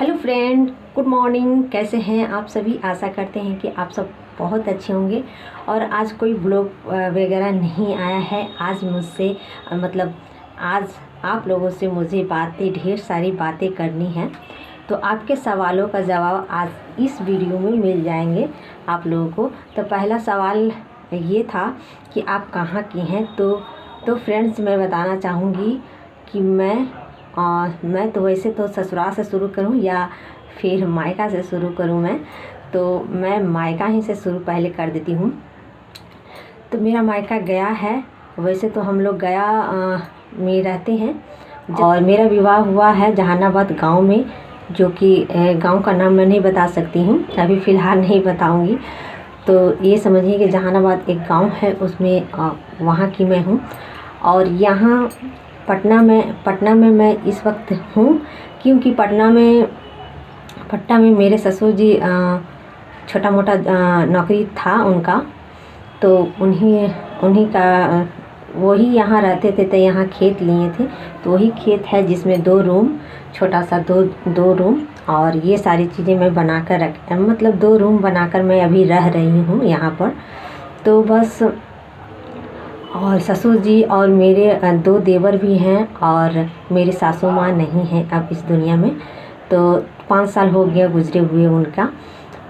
Hello friend, good morning. कैसे हैं आप सभी? आशा करते हैं कि आप सब बहुत अच्छे होंगे। और आज कोई ब्लॉग वगैरह नहीं आया है। आज मुझसे आज आप लोगों से मुझे ढेर सारी बातें करनी हैं। तो आपके सवालों का जवाब आज इस वीडियो में मिल जाएंगे आप लोगों को। तो पहला सवाल ये था कि आप कहाँ की हैं। तो फ्रेंड्स, मैं बताना चाहूँगी कि मैं तो वैसे तो ससुराल से शुरू करूं या फिर मायका से शुरू करूं। मैं मायका ही से शुरू पहले कर देती हूं। तो मेरा मायका गया है। वैसे तो हम लोग गया में रहते हैं और मेरा विवाह हुआ है जहानाबाद गांव में, जो कि गांव का नाम मैं नहीं बता सकती हूं, अभी फ़िलहाल नहीं बताऊंगी। तो ये समझिए कि जहानाबाद एक गांव है, उसमें वहाँ की मैं हूँ। और यहाँ पटना में मैं इस वक्त हूँ क्योंकि पटना में मेरे ससुर जी छोटा मोटा नौकरी था उनका। तो उन्हीं का वही यहाँ रहते थे। तो यहाँ खेत लिए थे, तो वही खेत है जिसमें 2 रूम, छोटा सा दो रूम और ये सारी चीज़ें मैं बनाकर 2 रूम बनाकर मैं अभी रह रही हूँ यहाँ पर। तो बस, और ससुर जी और मेरे 2 देवर भी हैं और मेरी सासू माँ नहीं हैं अब इस दुनिया में। तो 5 साल हो गया गुजरे हुए उनका।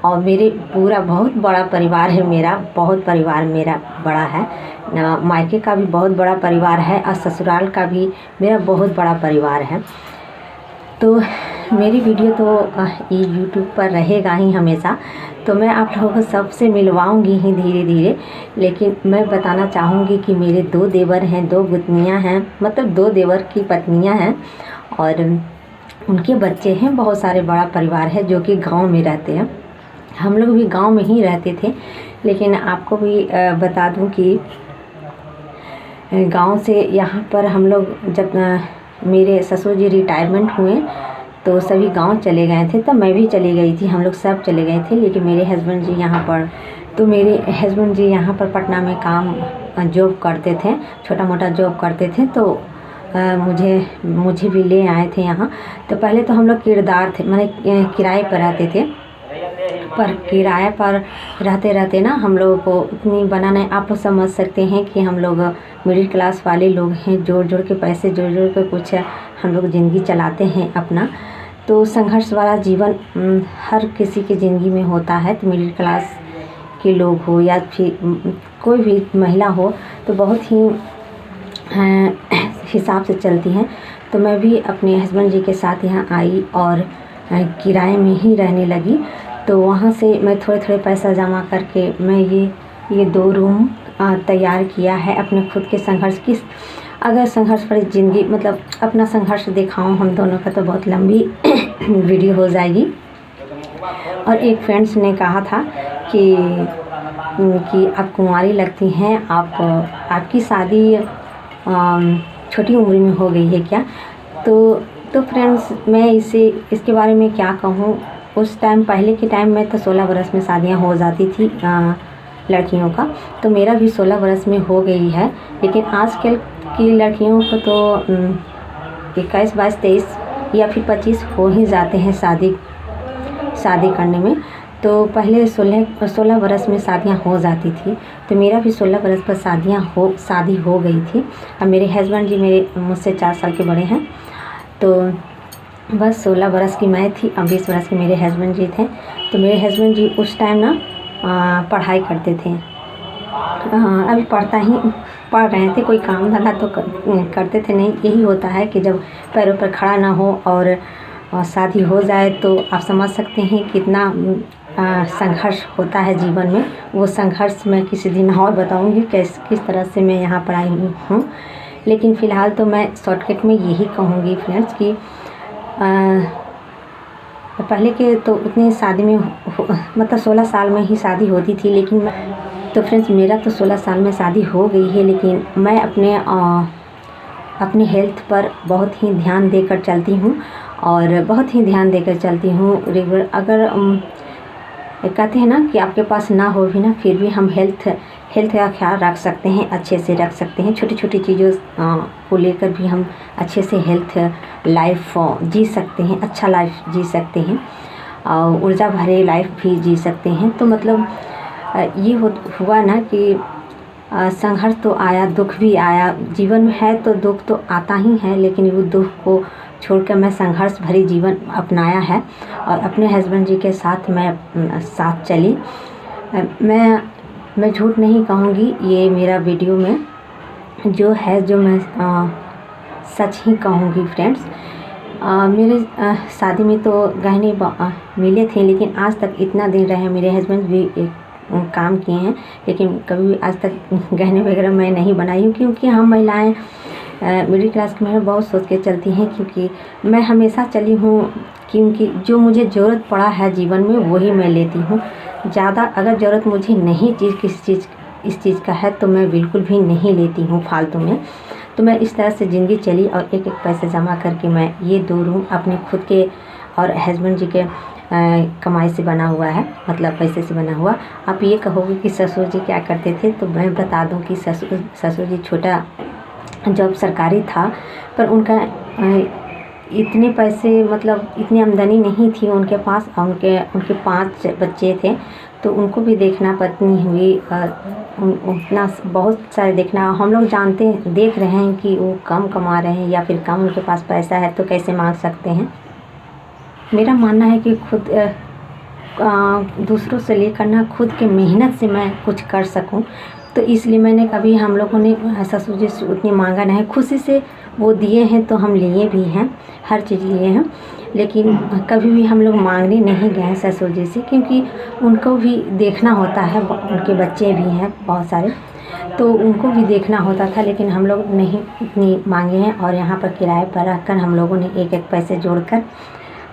और मेरे पूरा बहुत बड़ा परिवार है, बहुत परिवार मेरा बड़ा है। मायके का भी बहुत बड़ा परिवार है और ससुराल का भी मेरा बहुत बड़ा परिवार है। तो मेरी वीडियो तो यूट्यूब पर रहेगा ही हमेशा। तो मैं आप लोगों को सबसे मिलवाऊंगी ही धीरे धीरे। लेकिन मैं बताना चाहूँगी कि मेरे 2 देवर हैं, 2 गुतनियाँ हैं, 2 देवर की पत्नियाँ हैं और उनके बच्चे हैं। बहुत सारे बड़ा परिवार है जो कि गांव में रहते हैं। हम लोग भी गांव में ही रहते थे। लेकिन आपको भी बता दूं कि गांव से यहाँ पर हम लोग जब मेरे ससुर जी रिटायरमेंट हुए तो सभी गांव चले गए थे। तो मैं भी चली गई थी, हम लोग सब चले गए थे। लेकिन मेरे हस्बैंड जी यहाँ पर पटना में जॉब करते थे, छोटा मोटा जॉब करते थे। तो मुझे भी ले आए थे यहाँ। तो पहले तो हम लोग किराएदार थे, माने किराए पर रहते थे। पर किराए पर रहते ना हम लोगों को उतनी बना नहीं। आप समझ सकते हैं कि हम लोग मिडिल क्लास वाले लोग हैं, जोड़ के पैसे जोड़ के कुछ हम लोग ज़िंदगी चलाते हैं अपना। तो संघर्ष वाला जीवन हर किसी की ज़िंदगी में होता है। तो मिडिल क्लास के लोग हो या फिर कोई भी महिला हो तो बहुत ही हिसाब से चलती हैं। तो मैं भी अपने हस्बैंड जी के साथ यहाँ आई और किराए में ही रहने लगी। तो वहाँ से मैं थोड़े पैसा जमा करके मैं ये 2 रूम तैयार किया है अपने खुद के संघर्ष की। अगर संघर्ष भरी ज़िंदगी अपना संघर्ष दिखाऊं हम दोनों का तो बहुत लंबी वीडियो हो जाएगी। और एक फ्रेंड्स ने कहा था कि आप कुंवारी लगती हैं, आपकी शादी छोटी उम्र में हो गई है क्या? तो फ्रेंड्स, मैं इसके बारे में क्या कहूँ। उस टाइम, पहले के टाइम में तो 16 बरस में शादियाँ हो जाती थी लड़कियों का। तो मेरा भी 16 बरस में हो गई है। लेकिन आजकल की लड़कियों को तो 21, 22, 23 या फिर 25 हो ही जाते हैं शादी करने में। तो पहले 16 बरस में शादियाँ हो जाती थी। तो मेरा भी 16 बरस पर शादी हो गई थी। अब मेरे हस्बैंड जी मुझसे 4 साल के बड़े हैं। तो बस 16 बरस की मैं थी, अब 20 बरस के मेरे हस्बैंड जी थे। तो मेरे हस्बैंड जी उस टाइम ना पढ़ाई करते थे। अभी पढ़ रहे थे, कोई काम धंधा तो करते थे नहीं। यही होता है कि जब पैरों पर खड़ा ना हो और शादी हो जाए तो आप समझ सकते हैं कितना संघर्ष होता है जीवन में। वो संघर्ष मैं किसी दिन और बताऊंगी किस तरह से मैं यहाँ पर आई हूँ। लेकिन फ़िलहाल तो मैं शॉर्टकट में यही कहूँगी फ्रेंड्स कि पहले के तो उतनी शादी में 16 साल में ही शादी होती थी। लेकिन तो फ्रेंड्स, मेरा तो 16 साल में शादी हो गई है। लेकिन मैं अपने हेल्थ पर बहुत ही ध्यान देकर चलती हूँ और बहुत ही ध्यान देकर चलती हूँ रेगुलर। अगर कहते हैं ना कि आपके पास ना हो भी ना, फिर भी हम हेल्थ हेल्थ का ख्याल रख सकते हैं, अच्छे से रख सकते हैं। छोटी छोटी चीज़ों को लेकर भी हम अच्छे से हेल्थ लाइफ जी सकते हैं, अच्छा लाइफ जी सकते हैं और ऊर्जा भरे लाइफ भी जी सकते हैं। तो मतलब ये हुआ ना कि संघर्ष तो आया, दुख भी आया, जीवन में है तो दुख तो आता ही है, लेकिन वो दुख को छोड़कर मैं संघर्ष भरी जीवन अपनाया है और अपने हस्बैंड जी के साथ मैं साथ चली। मैं झूठ नहीं कहूँगी, ये मेरा वीडियो में जो है जो मैं सच ही कहूँगी फ्रेंड्स। मेरे शादी में तो गहने मिले थे, लेकिन आज तक इतना दिन रहे, मेरे हस्बैंड भी काम किए हैं, लेकिन कभी आज तक गहने वगैरह मैं नहीं बनाई हूँ, क्योंकि हम महिलाएं मिडिल क्लास की महिलाएं बहुत सोच के चलती हैं। क्योंकि मैं हमेशा चली हूँ, क्योंकि जो मुझे ज़रूरत पड़ा है जीवन में वही मैं लेती हूँ। ज़्यादा अगर ज़रूरत मुझे नहीं इस चीज़ का है तो मैं बिल्कुल भी नहीं लेती हूँ फालतू में। तो मैं इस तरह से ज़िंदगी चली और एक एक पैसे जमा करके मैं ये 2 रूम अपने खुद के और हस्बैंड जी के कमाई से बना हुआ है, मतलब पैसे से बना हुआ। आप ये कहोगे कि ससुर जी क्या करते थे, तो मैं बता दूं कि ससुर जी छोटा जॉब सरकारी था, पर उनका इतने पैसे मतलब इतनी आमदनी नहीं थी उनके पास, और उनके 5 बच्चे थे, तो उनको भी देखना, पत्नी हुई, उतना बहुत सारे देखना। हम लोग देख रहे हैं कि वो कम कमा रहे हैं या फिर कम उनके पास पैसा है, तो कैसे मांग सकते हैं। मेरा मानना है कि खुद दूसरों से लेकर ना खुद के मेहनत से मैं कुछ कर सकूं, तो इसलिए मैंने कभी हम लोगों ने ससुर जी से उतनी मांगा नहीं, खुशी से वो दिए हैं तो हम लिए भी हैं, हर चीज़ लिए हैं, लेकिन कभी भी हम लोग मांगने नहीं गए हैं ससुर जी से, क्योंकि उनको भी देखना होता है, उनके बच्चे भी हैं बहुत सारे, तो उनको भी देखना होता था। लेकिन हम लोग नहीं इतनी मांगे हैं, और यहाँ पर किराए पर रखकर हम लोगों ने एक एक पैसे जोड़कर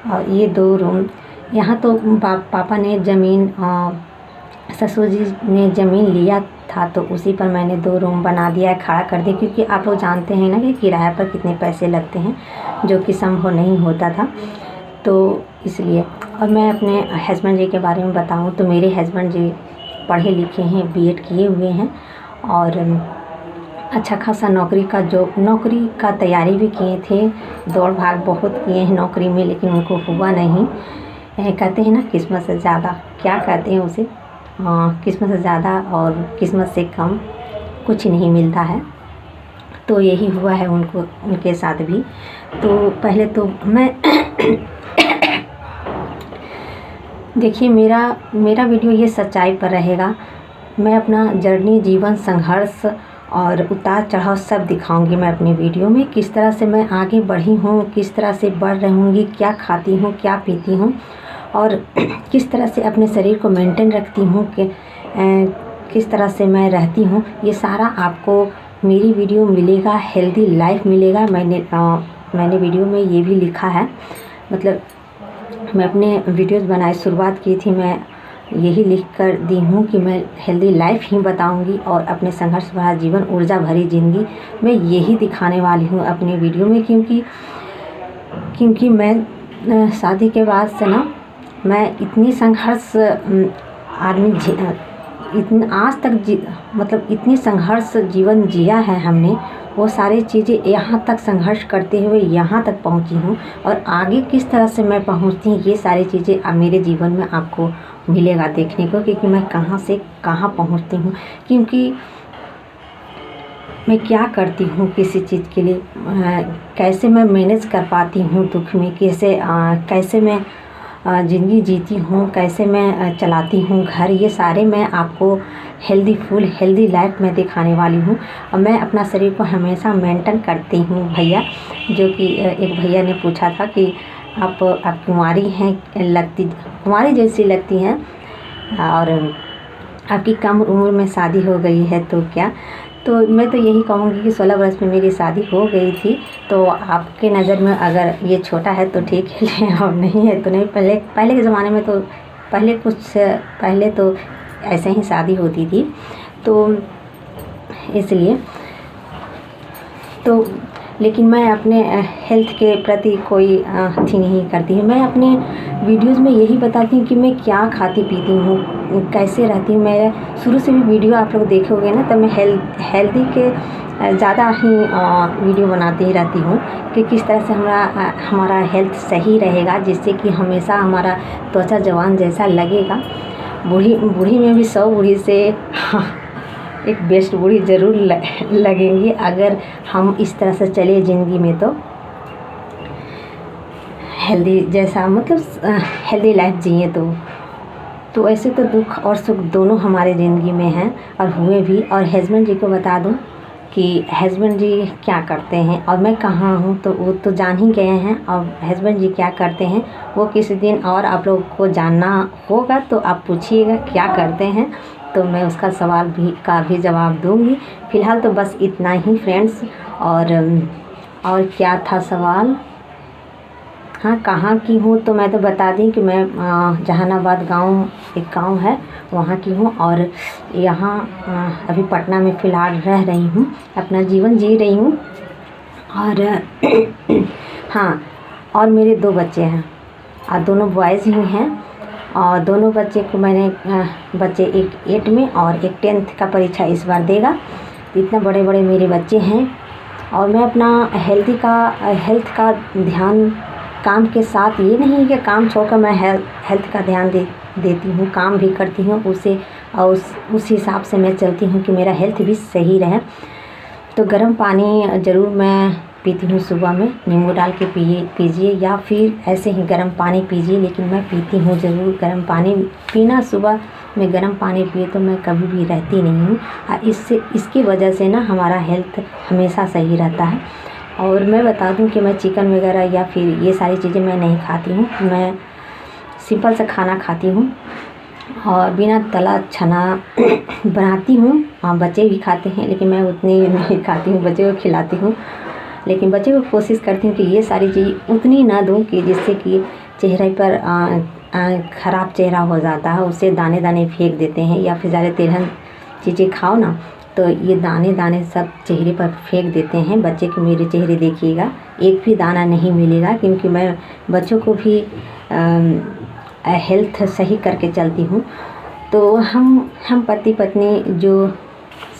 और ये 2 रूम, यहाँ तो पापा ने ज़मीन, ससुर जी ने ज़मीन लिया था, तो उसी पर मैंने 2 रूम बना दिया है, खड़ा कर दिया, क्योंकि आप लोग जानते हैं ना कि किराए पर कितने पैसे लगते हैं, जो कि संभव नहीं होता था, तो इसलिए। और मैं अपने हस्बैंड जी के बारे में बताऊं तो मेरे हस्बैंड जी पढ़े लिखे हैं, बीएड किए हुए हैं, और अच्छा खासा नौकरी का तैयारी भी किए थे, दौड़ भाग बहुत किए हैं नौकरी में, लेकिन उनको हुआ नहीं। कहते हैं ना किस्मत से ज़्यादा, क्या कहते हैं उसे, किस्मत से ज़्यादा और किस्मत से कम कुछ नहीं मिलता है, तो यही हुआ है उनके साथ भी। तो पहले तो मैं देखिए, मेरा वीडियो ये सच्चाई पर रहेगा। मैं अपना जर्नी, जीवन, संघर्ष और उतार चढ़ाव सब दिखाऊंगी मैं अपने वीडियो में। किस तरह से मैं आगे बढ़ी हूँ, किस तरह से बढ़ रहूँगी, क्या खाती हूँ, क्या पीती हूँ, और किस तरह से अपने शरीर को मेंटेन रखती हूँ, कि किस तरह से मैं रहती हूँ, ये सारा आपको मेरी वीडियो मिलेगा। हेल्दी लाइफ मिलेगा। मैंने वीडियो में ये भी लिखा है, मतलब मैं अपने वीडियोस बनाए शुरुआत की थी, मैं यही लिख कर दी हूँ कि मैं हेल्दी लाइफ ही बताऊंगी और अपने संघर्ष भरा जीवन, ऊर्जा भरी ज़िंदगी मैं यही दिखाने वाली हूँ अपने वीडियो में। क्योंकि मैं शादी के बाद से ना मैं इतनी संघर्ष आज तक मतलब इतनी संघर्ष जीवन जिया है हमने, वो सारी चीज़ें यहाँ तक संघर्ष करते हुए यहाँ तक पहुँची हूँ, और आगे किस तरह से मैं पहुँचती हूँ, ये सारी चीज़ें अब मेरे जीवन में आपको मिलेगा देखने को, क्योंकि मैं कहाँ से कहाँ पहुँचती हूँ, क्योंकि मैं क्या करती हूँ किसी चीज़ के लिए, कैसे मैं मैनेज कर पाती हूँ दुख में, कैसे मैं ज़िंदगी जीती हूँ, कैसे मैं चलाती हूँ घर, ये सारे मैं आपको हेल्दी लाइफ में दिखाने वाली हूँ। और मैं अपना शरीर को हमेशा मेंटेन करती हूँ भैया, जो कि एक भैया ने पूछा था कि आप कुंवारी हैं, कुंवारी जैसी लगती हैं, और आपकी कम उम्र में शादी हो गई है तो क्या। तो मैं तो यही कहूँगी कि 16 वर्ष में मेरी शादी हो गई थी, तो आपके नज़र में अगर ये छोटा है तो ठीक है, और नहीं है तो नहीं। पहले के ज़माने में तो पहले तो ऐसे ही शादी होती थी, तो इसलिए तो लेकिन मैं अपने हेल्थ के प्रति कोई अथी नहीं करती हूँ। मैं अपने वीडियोज़ में यही बताती हूँ कि मैं क्या खाती पीती हूँ, कैसे रहती हूँ। मैं शुरू से भी वीडियो आप लोग देखोगे ना, तब मैं हेल्दी के ज़्यादा ही वीडियो बनाती ही रहती हूँ कि किस तरह से हमारा हेल्थ सही रहेगा, जिससे कि हमेशा हमारा त्वचा जवान जैसा लगेगा। बूढ़ी में भी 100 बूढ़ी से एक बेस्ट बूढ़ी ज़रूर लगेंगी अगर हम इस तरह से चले ज़िंदगी में। तो हेल्दी जैसा मतलब हेल्दी लाइफ जिए तो ऐसे तो दुख और सुख दोनों हमारे ज़िंदगी में हैं और हुए भी। और हस्बैंड जी को बता दूं कि हस्बैंड जी क्या करते हैं और मैं कहाँ हूँ तो वो तो जान ही गए हैं। और हस्बैंड जी क्या करते हैं वो किसी दिन और आप लोग को जानना होगा तो आप पूछिएगा क्या करते हैं, तो मैं उसका सवाल का भी जवाब दूंगी। फ़िलहाल तो बस इतना ही फ्रेंड्स। और क्या था सवाल? हाँ, कहाँ की हूँ तो मैं तो बता दी कि मैं जहानाबाद एक गांव है वहाँ की हूँ। और यहाँ अभी पटना में फ़िलहाल रह रही हूँ, अपना जीवन जी रही हूँ। और हाँ, और मेरे 2 बच्चे हैं और दोनों बॉयज़ ही हैं। और दोनों बच्चे को मैंने बच्चे एक 8 में और एक 10th का परीक्षा इस बार देगा। इतना बड़े बड़े मेरे बच्चे हैं और मैं अपना हेल्थ का ध्यान काम के साथ, ये नहीं कि काम छोड़कर मैं हेल्थ का ध्यान देती हूँ, काम भी करती हूँ उसे, और उस हिसाब से मैं चलती हूँ कि मेरा हेल्थ भी सही रहे। तो गर्म पानी ज़रूर मैं पीती हूँ सुबह में, नींबू डाल के पीजिए या फिर ऐसे ही गर्म पानी पीजिए, लेकिन मैं पीती हूँ ज़रूर गर्म पानी। पीना सुबह में गर्म पानी पिए तो मैं कभी भी रहती नहीं हूँ। इसकी वजह से ना हमारा हेल्थ हमेशा सही रहता है। और मैं बता दूं कि मैं चिकन वगैरह या फिर ये सारी चीज़ें मैं नहीं खाती हूँ। मैं सिंपल सा खाना खाती हूँ और बिना तला छना बनाती हूँ। बच्चे भी खाते हैं लेकिन मैं उतनी नहीं खाती हूँ, बच्चे को खिलाती हूँ। लेकिन बच्चे को कोशिश करती हूँ कि ये सारी चीज़ उतनी ना दूँ कि जिससे कि चेहरे पर ख़राब चेहरा हो जाता है, उससे दाने दाने फेंक देते हैं। या फिर ज़्यादा तेलहन चीज़ें खाओ ना तो ये दाने दाने सब चेहरे पर फेंक देते हैं। बच्चे के मेरे चेहरे देखिएगा, एक भी दाना नहीं मिलेगा, क्योंकि मैं बच्चों को भी हेल्थ सही करके चलती हूँ। तो हम पति पत्नी जो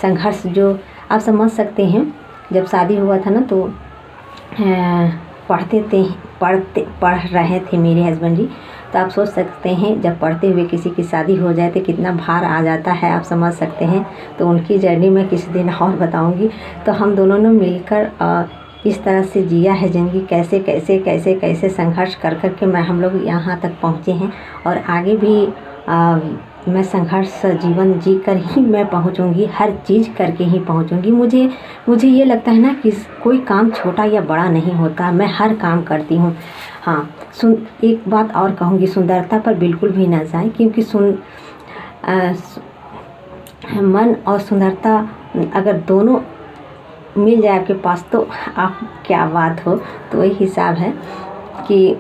संघर्ष जो आप समझ सकते हैं, जब शादी हुआ था ना तो पढ़ रहे थे मेरे हस्बैंड जी, तो आप सोच सकते हैं जब पढ़ते हुए किसी की शादी हो जाए तो कितना भार आ जाता है, आप समझ सकते हैं। तो उनकी जर्नी मैं किसी दिन और बताऊंगी। तो हम दोनों ने मिलकर इस तरह से जिया है ज़िंदगी, कैसे संघर्ष कर के हम लोग यहाँ तक पहुँचे हैं। और आगे भी मैं संघर्ष जीवन जी कर ही मैं पहुँचूँगी, हर चीज़ करके ही पहुँचूँगी। मुझे ये लगता है ना कि कोई काम छोटा या बड़ा नहीं होता, मैं हर काम करती हूँ। हाँ, एक बात और कहूँगी, सुंदरता पर बिल्कुल भी ना जाए, क्योंकि मन और सुंदरता अगर दोनों मिल जाए आपके पास तो आप क्या बात हो। तो वही हिसाब है कि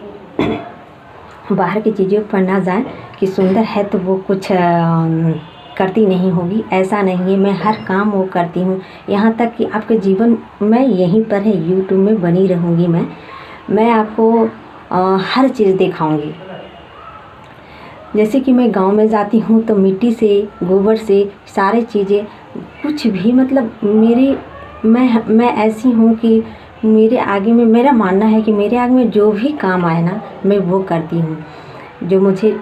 बाहर की चीज़ों पर ना जाए कि सुंदर है तो वो कुछ करती नहीं होगी, ऐसा नहीं है। मैं हर काम वो करती हूँ, यहाँ तक कि आपके जीवन में यहीं पर है, यूट्यूब में बनी रहूँगी मैं आपको हर चीज़ दिखाऊँगी। जैसे कि मैं गांव में जाती हूँ तो मिट्टी से, गोबर से सारी चीज़ें कुछ भी मतलब मैं ऐसी हूँ कि मेरे आगे में, मेरा मानना है कि मेरे आगे में जो भी काम आए ना मैं वो करती हूँ, जो मुझे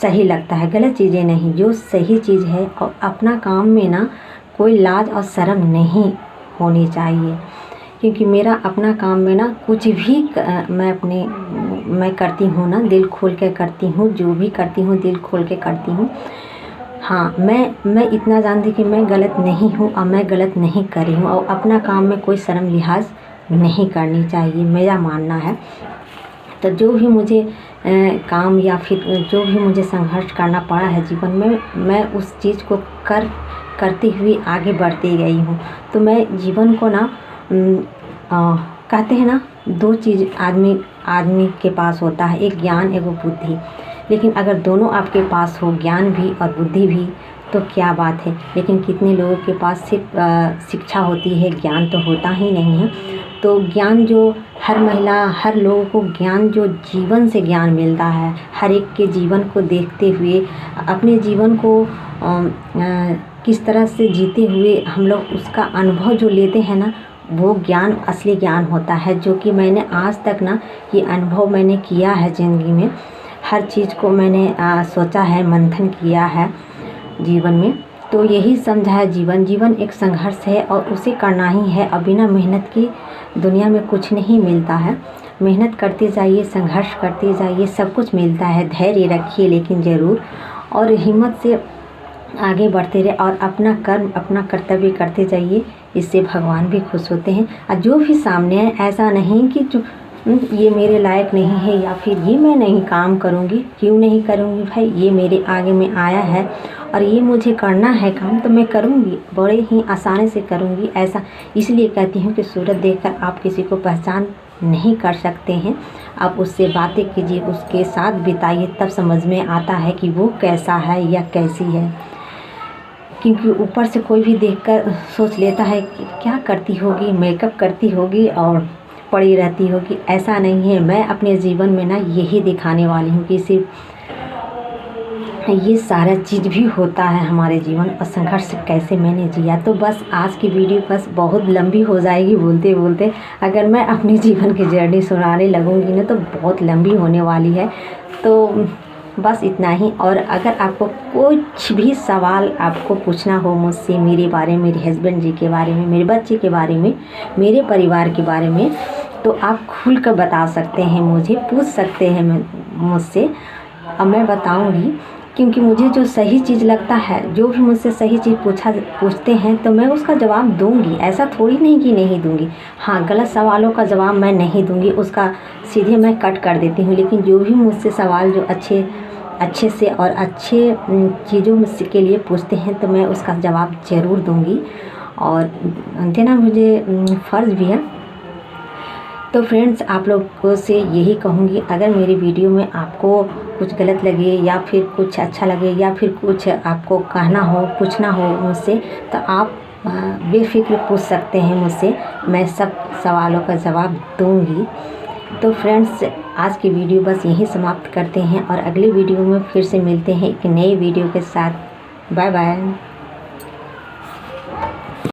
सही लगता है, गलत चीज़ें नहीं, जो सही चीज़ है। और अपना काम में ना कोई लाज और शर्म नहीं होनी चाहिए, क्योंकि मेरा अपना काम में ना कुछ भी मैं करती हूँ ना दिल खोल के करती हूँ, जो भी करती हूँ दिल खोल के करती हूँ। हाँ, मैं इतना जानती कि मैं गलत नहीं हूँ और मैं गलत नहीं कर रही हूँ, और अपना काम में कोई शर्म लिहाज नहीं करनी चाहिए, मेरा मानना है। तो जो भी मुझे काम या फिर जो भी मुझे संघर्ष करना पड़ा है जीवन में, मैं उस चीज़ को करती हुई आगे बढ़ती गई हूँ। तो मैं जीवन को ना कहते हैं ना, 2 चीज़ आदमी के पास होता है, एक ज्ञान एक बुद्धि। लेकिन अगर दोनों आपके पास हो, ज्ञान भी और बुद्धि भी, तो क्या बात है। लेकिन कितने लोगों के पास सिर्फ शिक्षा होती है, ज्ञान तो होता ही नहीं है। तो ज्ञान जो हर महिला, हर लोगों को ज्ञान जो जीवन से ज्ञान मिलता है, हर एक के जीवन को देखते हुए अपने जीवन को किस तरह से जीते हुए हम लोग उसका अनुभव जो लेते हैं ना, वो ज्ञान असली ज्ञान होता है। जो कि मैंने आज तक ना ये अनुभव मैंने किया है ज़िंदगी में। हर चीज़ को मैंने सोचा है, मंथन किया है जीवन में। तो यही समझा है, जीवन एक संघर्ष है और उसे करना ही है। और बिना मेहनत की दुनिया में कुछ नहीं मिलता है। मेहनत करते जाइए, संघर्ष करते जाइए, सब कुछ मिलता है। धैर्य रखिए लेकिन ज़रूर, और हिम्मत से आगे बढ़ते रहे और अपना कर्म, अपना कर्तव्य करते जाइए। इससे भगवान भी खुश होते हैं। और जो भी सामने है, ऐसा नहीं कि जो ये मेरे लायक नहीं है या फिर ये मैं नहीं काम करूँगी। क्यों नहीं करूँगी भाई, ये मेरे आगे में आया है और ये मुझे करना है काम, तो मैं करूँगी, बड़े ही आसानी से करूँगी। ऐसा इसलिए कहती हूँ कि सूरत देखकर आप किसी को पहचान नहीं कर सकते हैं। आप उससे बातें कीजिए, उसके साथ बिताइए, तब समझ में आता है कि वो कैसा है या कैसी है। क्योंकि ऊपर से कोई भी देखकर सोच लेता है कि क्या करती होगी, मेकअप करती होगी और पड़ी रहती होगी। ऐसा नहीं है। मैं अपने जीवन में ना यही दिखाने वाली हूँ कि सिर्फ ये सारा चीज़ भी होता है हमारे जीवन, और संघर्ष कैसे मैंने जिया। तो बस आज की वीडियो बस बहुत लंबी हो जाएगी बोलते बोलते। अगर मैं अपने जीवन की जर्नी सुनाने लगूँगी ना तो बहुत लंबी होने वाली है। तो बस इतना ही। और अगर आपको कुछ भी सवाल आपको पूछना हो मुझसे, मेरे बारे में, मेरे हस्बैंड जी के बारे में, मेरे बच्चे के बारे में, मेरे परिवार के बारे में, तो आप खुल कर बता सकते हैं, मुझे पूछ सकते हैं मुझसे, और मैं बताऊंगी। क्योंकि मुझे जो सही चीज़ लगता है, जो भी मुझसे सही चीज़ पूछते हैं तो मैं उसका जवाब दूंगी। ऐसा थोड़ी नहीं कि नहीं दूंगी। हाँ, गलत सवालों का जवाब मैं नहीं दूंगी, उसका सीधे मैं कट कर देती हूँ। लेकिन जो भी मुझसे सवाल जो अच्छे से और अच्छे चीज़ों मुझसे के लिए पूछते हैं तो मैं उसका जवाब ज़रूर दूंगी, और देना मुझे फ़र्ज़ भी है। तो फ्रेंड्स, आप लोगों से यही कहूँगी, अगर मेरी वीडियो में आपको कुछ गलत लगे या फिर कुछ अच्छा लगे या फिर कुछ आपको कहना हो, पूछना हो मुझसे, तो आप बेफिक्र पूछ सकते हैं मुझसे। मैं सब सवालों का जवाब दूंगी। तो फ्रेंड्स, आज की वीडियो बस यहीं समाप्त करते हैं और अगली वीडियो में फिर से मिलते हैं एक नई वीडियो के साथ। Bye bye.